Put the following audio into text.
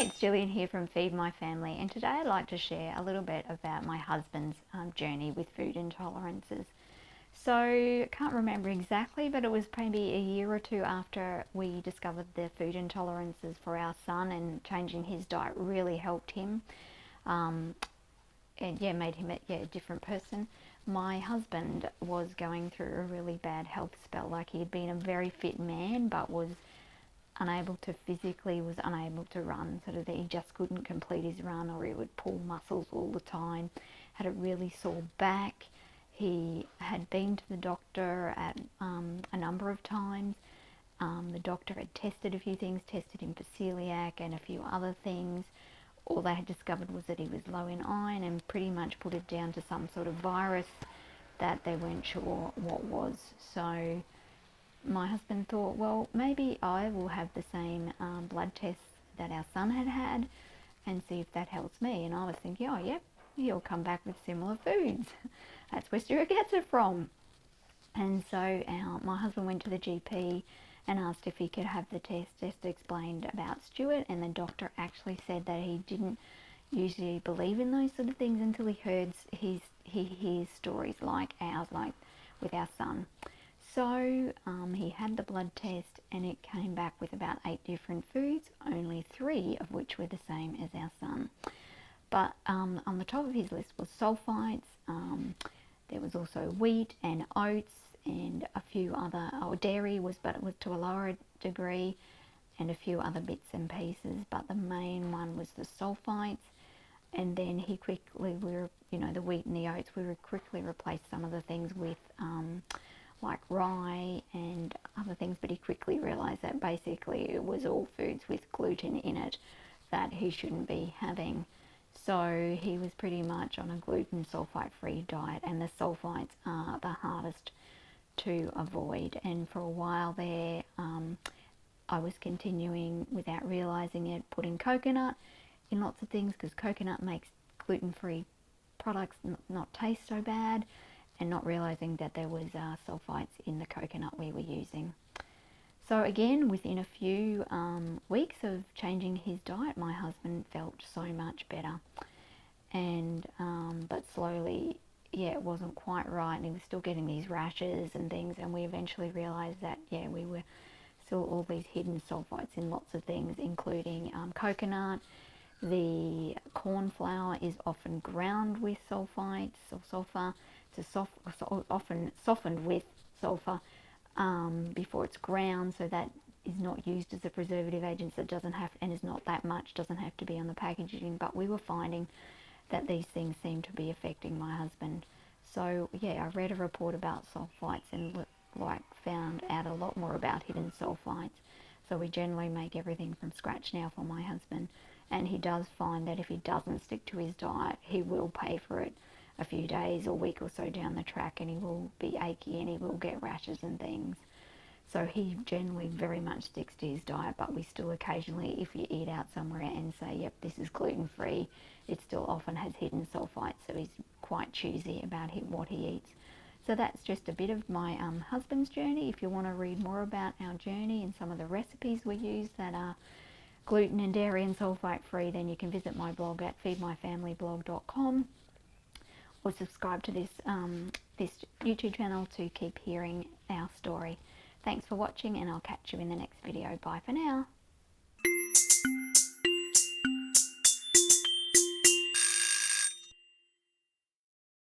Hi, it's Gillian here from Feed My Family, and today I'd like to share a little bit about my husband's journey with food intolerances. So, I can't remember exactly, but it was maybe a year or two after we discovered the food intolerances for our son, and changing his diet really helped him. And made him a different person. My husband was going through a really bad health spell. Like, he had been a very fit man, but was unable to run, sort of that he just couldn't complete his run, or he would pull muscles all the time, had a really sore back. He had been to the doctor at a number of times. The doctor had tested a few things, tested him for celiac and a few other things. All they had discovered was that he was low in iron, and pretty much put it down to some sort of virus that they weren't sure what was. So my husband thought, well, maybe I will have the same blood tests that our son had had and see if that helps me. And I was thinking, oh, yep, he'll come back with similar foods. That's where Stuart gets it from. And so my husband went to the GP and asked if he could have the test. Just explained about Stuart, and the doctor actually said that he didn't usually believe in those sort of things until he hears stories like ours, like with our son. So he had the blood test, and it came back with about 8 different foods, only 3 of which were the same as our son. But on the top of his list was sulfites. There was also wheat and oats and a few other, dairy was, but it was to a lower degree, and a few other bits and pieces. But the main one was the sulfites. And then he quickly, the wheat and the oats, we quickly replaced some of the things with like rye and other things, but he quickly realised that basically it was all foods with gluten in it that he shouldn't be having. So he was pretty much on a gluten sulfite free diet, and the sulfites are the hardest to avoid. And for a while there, I was continuing, without realising it, putting coconut in lots of things, because coconut makes gluten-free products not taste so bad, and not realising that there was sulfites in the coconut we were using. So again, within a few weeks of changing his diet, my husband felt so much better. And but slowly, it wasn't quite right, and he was still getting these rashes and things, and we eventually realised that, we were still all these hidden sulfites in lots of things, including coconut. The corn flour is often ground with sulfites or sulfur, often softened with sulfur before it's ground, so that is not used as a preservative agent. So it doesn't have, and is not that much, doesn't have to be on the packaging. But we were finding that these things seem to be affecting my husband. So I read a report about sulfites and found out a lot more about hidden sulfites. So we generally make everything from scratch now for my husband, and he does find that if he doesn't stick to his diet, he will pay for it a few days or week or so down the track, and he will be achy and he will get rashes and things. So he generally very much sticks to his diet, but we still occasionally, if you eat out somewhere and say, yep, this is gluten-free, it still often has hidden sulfites, so he's quite choosy about what he eats. So that's just a bit of my husband's journey. If you want to read more about our journey and some of the recipes we use that are gluten and dairy and sulfite free, then you can visit my blog at feedmyfamilyblog.com, or subscribe to this YouTube channel to keep hearing our story. Thanks for watching, and I'll catch you in the next video. Bye for now.